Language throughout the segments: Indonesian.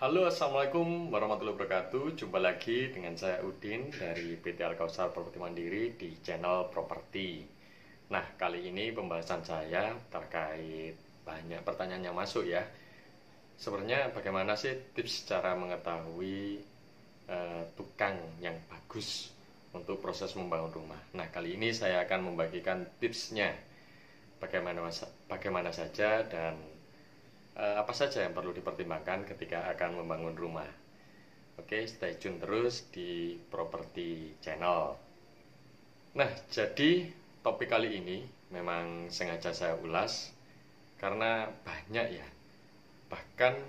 Halo, Assalamualaikum warahmatullahi wabarakatuh. Jumpa lagi dengan saya Udin dari PT Al-Kausar Properti Mandiri di channel properti. Nah, kali ini pembahasan saya terkait banyak pertanyaan yang masuk ya. Sebenarnya bagaimana sih tips cara mengetahui tukang yang bagus untuk proses membangun rumah. Nah, kali ini saya akan membagikan tipsnya bagaimana saja dan apa saja yang perlu dipertimbangkan ketika akan membangun rumah. Oke, stay tune terus di Properti Channel. Nah, jadi topik kali ini memang sengaja saya ulas karena banyak ya, bahkan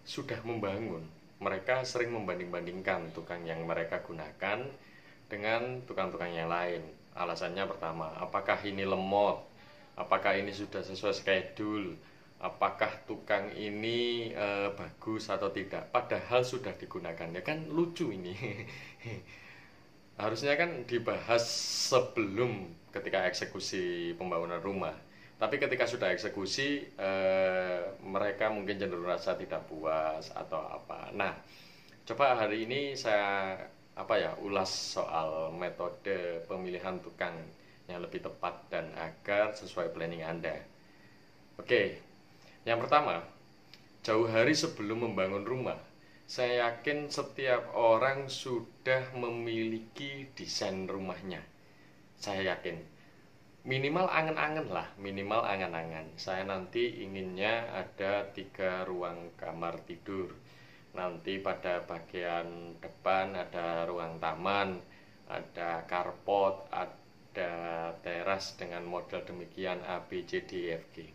sudah membangun, mereka sering membanding-bandingkan tukang yang mereka gunakan dengan tukang-tukang yang lain. Alasannya pertama, apakah ini lemot? Apakah ini sudah sesuai schedule? Apakah tukang ini bagus atau tidak? Padahal sudah digunakan, ya kan lucu ini. Harusnya kan dibahas sebelum ketika eksekusi pembangunan rumah. Tapi ketika sudah eksekusi, mereka mungkin cenderung rasa tidak puas atau apa. Nah, coba hari ini saya ulas soal metode pemilihan tukang yang lebih tepat dan agar sesuai planning Anda. Oke, yang pertama, jauh hari sebelum membangun rumah, saya yakin setiap orang sudah memiliki desain rumahnya. Saya yakin, minimal angan-angan lah, minimal angan-angan. Saya nanti inginnya ada 3 ruang kamar tidur. Nanti pada bagian depan ada ruang taman, ada carport, ada teras dengan model demikian A, B, C, D, E, F, G.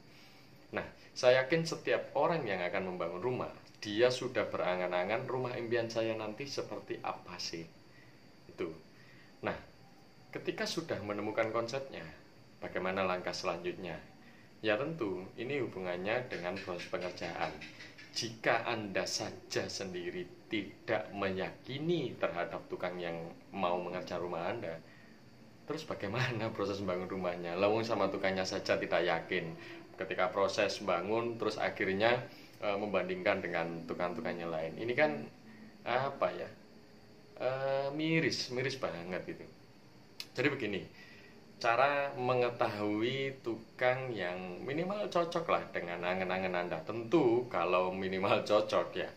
Nah, saya yakin setiap orang yang akan membangun rumah, dia sudah berangan-angan rumah impian saya nanti seperti apa sih. Itu. Nah, ketika sudah menemukan konsepnya, bagaimana langkah selanjutnya? Ya tentu, ini hubungannya dengan proses pengerjaan. Jika Anda saja sendiri tidak meyakini terhadap tukang yang mau mengerjakan rumah Anda, terus bagaimana proses membangun rumahnya? Lawang sama tukangnya saja tidak yakin. Ketika proses bangun terus akhirnya membandingkan dengan tukang-tukangnya lain, ini kan miris banget gitu. Jadi begini, cara mengetahui tukang yang minimal cocok lah dengan angan-angan Anda. Tentu kalau minimal cocok ya,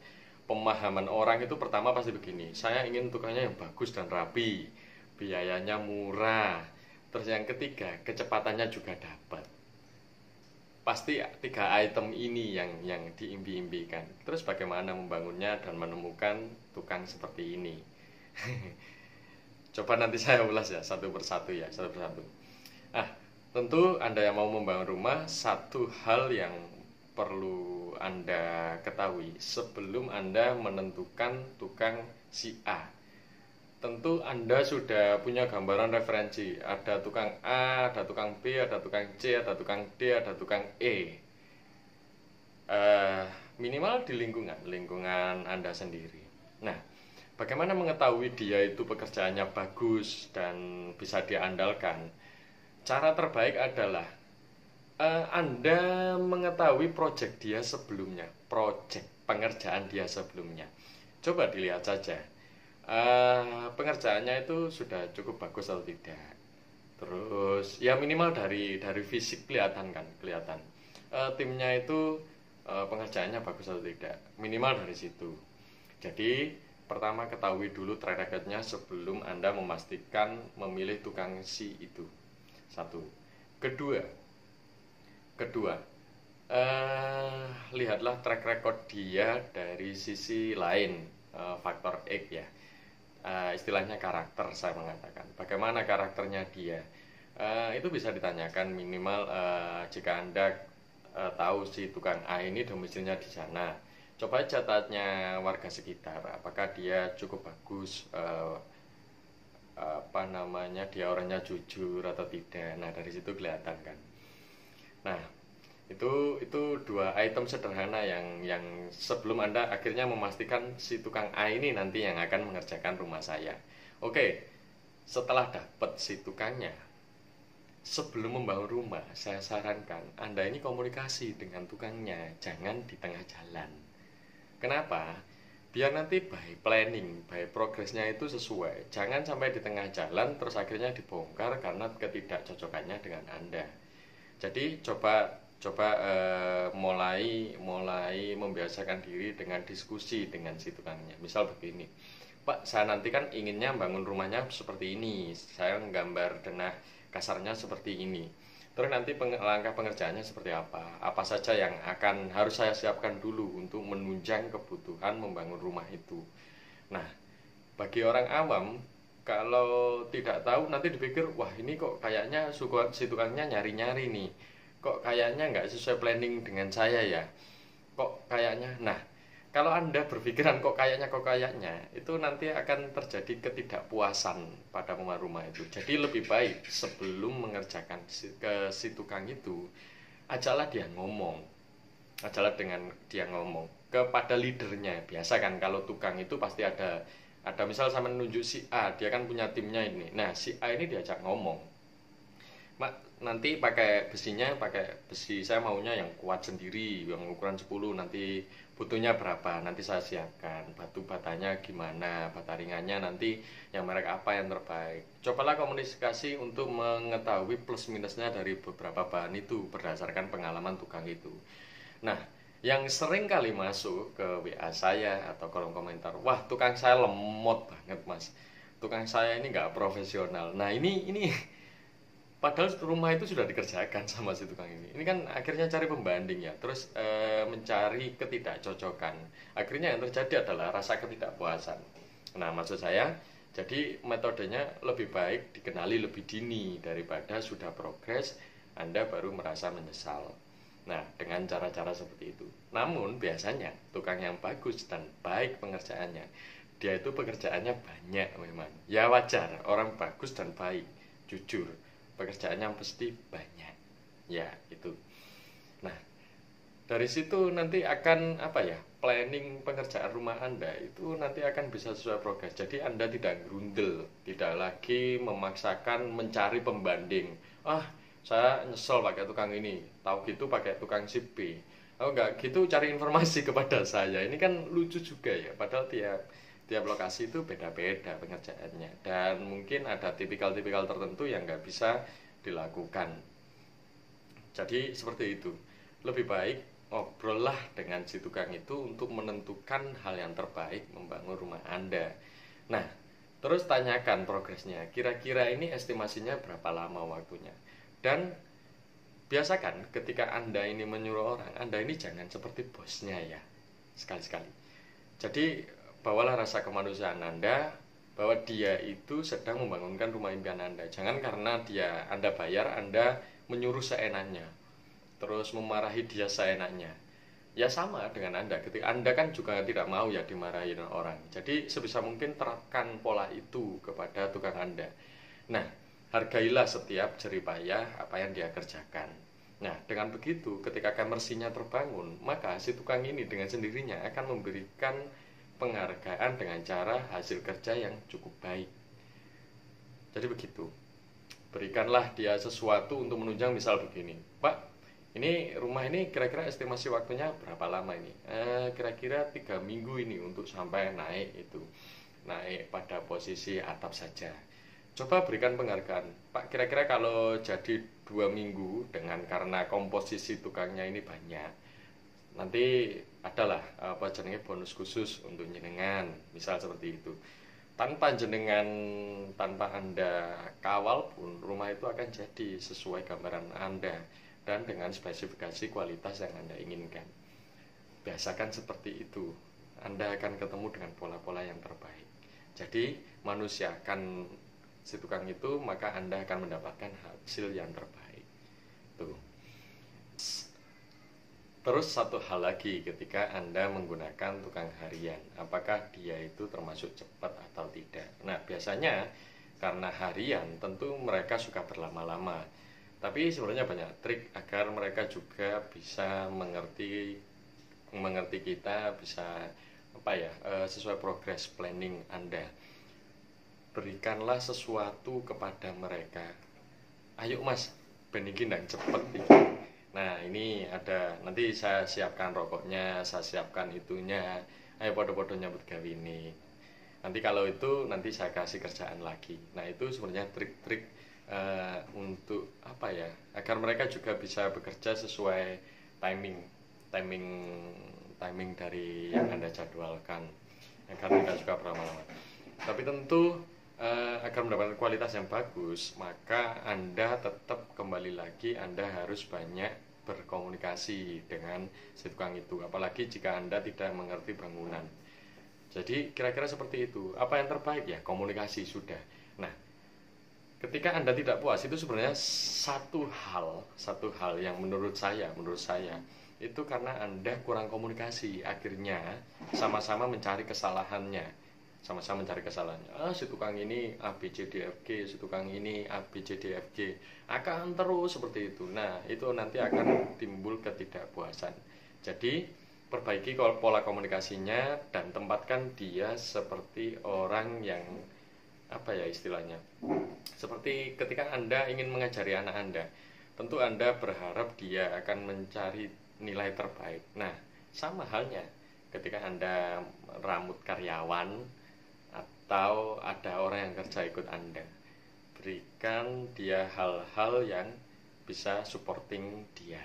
pemahaman orang itu pertama pasti begini, saya ingin tukangnya yang bagus dan rapi, biayanya murah, terus yang ketiga kecepatannya juga dapat. Pasti 3 item ini yang diimpi-impikan. Terus bagaimana membangunnya dan menemukan tukang seperti ini? Coba nanti saya ulas ya satu persatu. Ah, tentu Anda yang mau membangun rumah, satu hal yang perlu Anda ketahui sebelum Anda menentukan tukang si A. Tentu Anda sudah punya gambaran referensi. Ada tukang A, ada tukang B, ada tukang C, ada tukang D, ada tukang E. Minimal di lingkungan Anda sendiri. Nah, bagaimana mengetahui dia itu pekerjaannya bagus dan bisa diandalkan? Cara terbaik adalah Anda mengetahui proyek dia sebelumnya, proyek pengerjaan dia sebelumnya. Coba dilihat saja. Pengerjaannya itu sudah cukup bagus atau tidak. Terus ya minimal dari fisik kelihatan. Timnya itu pengerjaannya bagus atau tidak, minimal dari situ. Jadi pertama ketahui dulu track recordnya sebelum Anda memastikan memilih tukang si itu. Satu. Kedua, lihatlah track record dia dari sisi lain, faktor X ya. Istilahnya karakter, saya mengatakan bagaimana karakternya dia. Itu bisa ditanyakan minimal jika Anda tahu si tukang A ini domisilinya di sana. Coba catatnya warga sekitar, apakah dia cukup bagus, dia orangnya jujur atau tidak. Nah, dari situ kelihatan kan. Nah, itu 2 item sederhana yang sebelum Anda akhirnya memastikan si tukang A ini nanti yang akan mengerjakan rumah saya. Oke, setelah dapat si tukangnya, sebelum membangun rumah, saya sarankan Anda ini komunikasi dengan tukangnya, jangan di tengah jalan. Kenapa? biar nanti by planning, by progresnya itu sesuai. Jangan sampai di tengah jalan terus akhirnya dibongkar karena ketidakcocokannya dengan Anda. Jadi coba coba mulai membiasakan diri dengan diskusi dengan si tukangnya. Misal begini, Pak, saya nanti kan inginnya bangun rumahnya seperti ini, saya nggambar denah kasarnya seperti ini. Terus nanti langkah pengerjaannya seperti apa saja yang akan harus saya siapkan dulu untuk menunjang kebutuhan membangun rumah itu. Nah, bagi orang awam, kalau tidak tahu nanti dipikir, wah ini kok kayaknya si tukangnya nyari-nyari nih, kok kayaknya nggak sesuai planning dengan saya ya, kok kayaknya. Nah, kalau Anda berpikiran kok kayaknya, itu nanti akan terjadi ketidakpuasan pada pemilik rumah itu. Jadi lebih baik sebelum mengerjakan ke si tukang itu, ajalah dengan dia ngomong kepada leadernya. Biasa kan kalau tukang itu pasti ada misal sama menunjuk si A, dia kan punya timnya ini. Nah, si A ini diajak ngomong, Mak, nanti pakai besi, saya maunya yang kuat sendiri, yang ukuran 10, nanti butuhnya berapa, nanti saya siapkan. Batu batanya gimana, bata ringannya nanti yang merek apa yang terbaik. Cobalah komunikasi untuk mengetahui plus minusnya dari beberapa bahan itu berdasarkan pengalaman tukang itu. Nah, yang sering kali masuk ke WA saya atau kolom komentar, wah tukang saya lemot banget mas, tukang saya ini nggak profesional. Nah ini padahal rumah itu sudah dikerjakan sama si tukang ini. Ini kan akhirnya cari pembanding ya, terus mencari ketidakcocokan. Akhirnya yang terjadi adalah rasa ketidakpuasan. Nah, maksud saya, jadi metodenya lebih baik dikenali lebih dini daripada sudah progres, Anda baru merasa menyesal. Nah, dengan cara-cara seperti itu. Namun biasanya tukang yang bagus dan baik pengerjaannya, dia itu pekerjaannya banyak memang. Ya wajar, orang bagus dan baik, jujur, pekerjaannya pasti banyak ya itu. Nah, dari situ nanti akan planning pengerjaan rumah Anda itu nanti akan bisa sesuai progres. Jadi Anda tidak grundel, tidak lagi memaksakan mencari pembanding. Saya nyesel pakai tukang ini, tahu gitu pakai tukang si B. Enggak gitu cari informasi kepada saya. Ini kan lucu juga ya, padahal tiap lokasi itu beda-beda pengerjaannya, dan mungkin ada tipikal-tipikal tertentu yang nggak bisa dilakukan. Jadi seperti itu. Lebih baik ngobrollah dengan si tukang itu untuk menentukan hal yang terbaik membangun rumah Anda. Nah, terus tanyakan progresnya. Kira-kira ini estimasinya berapa lama waktunya. Dan biasakan ketika Anda ini menyuruh orang, Anda ini jangan seperti bosnya ya. Sekali-sekali. Jadi bawalah rasa kemanusiaan Anda, bahwa dia itu sedang membangunkan rumah impian Anda. Jangan karena Anda bayar, Anda menyuruh seenaknya, terus memarahi dia seenaknya. Ya sama dengan Anda, ketika Anda kan juga tidak mau ya dimarahin orang. Jadi sebisa mungkin terapkan pola itu kepada tukang Anda. Nah, hargailah setiap jeripayah apa yang dia kerjakan. Nah, dengan begitu ketika kemersinya terbangun, maka si tukang ini dengan sendirinya akan memberikan penghargaan dengan cara hasil kerja yang cukup baik. Jadi begitu. Berikanlah dia sesuatu untuk menunjang, misal begini, Pak, ini rumah ini kira-kira estimasi waktunya berapa lama ini? Kira-kira 3 minggu ini untuk sampai naik pada posisi atap saja. Coba berikan penghargaan, Pak, kira-kira kalau jadi 2 minggu karena komposisi tukangnya ini banyak, nanti adalah bonus khusus untuk jenengan, misal seperti itu. Tanpa Anda kawal pun rumah itu akan jadi sesuai gambaran Anda dan dengan spesifikasi kualitas yang Anda inginkan. Biasakan seperti itu, Anda akan ketemu dengan pola-pola yang terbaik. Jadi manusiakan si tukang itu, maka Anda akan mendapatkan hasil yang terbaik. Tuh. Terus satu hal lagi, ketika Anda menggunakan tukang harian, apakah dia itu termasuk cepat atau tidak? Nah, biasanya karena harian tentu mereka suka berlama-lama. Tapi sebenarnya banyak trik agar mereka juga bisa mengerti kita, bisa sesuai progress planning Anda. Berikanlah sesuatu kepada mereka. Ayo mas, ben iki ndang cepet iki. Nah, ini ada, nanti saya siapkan rokoknya, saya siapkan itunya. Ayo podo-podo nyambut gawe ini. Nanti kalau itu nanti saya kasih kerjaan lagi. Nah, itu sebenarnya trik-trik untuk apa ya? Agar mereka juga bisa bekerja sesuai timing, timing, timing dari yang Anda jadwalkan. Agar tidak juga berlama-lama. Tapi tentu agar mendapatkan kualitas yang bagus, maka Anda tetap kembali lagi Anda harus banyak berkomunikasi dengan si tukang itu, apalagi jika Anda tidak mengerti bangunan. Jadi kira-kira seperti itu. Apa yang terbaik ya? Komunikasi sudah. Nah, ketika Anda tidak puas itu sebenarnya satu hal yang menurut saya itu karena Anda kurang komunikasi. Akhirnya sama-sama mencari kesalahannya. Sama-sama mencari kesalahannya. Si tukang ini A B C D F G, si tukang ini A B C D F G. Akan terus seperti itu. Nah, itu nanti akan timbul ketidakpuasan. Jadi, perbaiki pola komunikasinya dan tempatkan dia seperti orang yang apa ya istilahnya? Seperti ketika Anda ingin mengajari anak Anda, tentu Anda berharap dia akan mencari nilai terbaik. Nah, sama halnya ketika Anda meramut karyawan atau ada orang yang kerja ikut Anda, berikan dia hal-hal yang bisa supporting dia.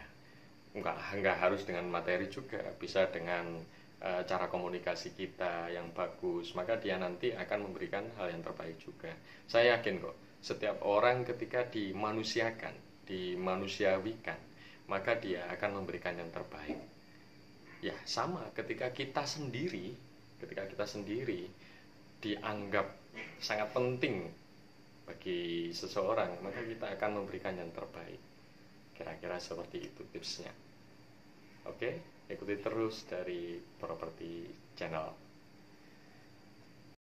Enggak harus dengan materi juga, bisa dengan cara komunikasi kita yang bagus, maka dia nanti akan memberikan hal yang terbaik juga. Saya yakin kok, setiap orang ketika dimanusiawikan, maka dia akan memberikan yang terbaik. Ya, sama ketika kita sendiri dianggap sangat penting bagi seseorang, maka kita akan memberikan yang terbaik. Kira-kira seperti itu tipsnya. Oke, ikuti terus dari Properti Channel.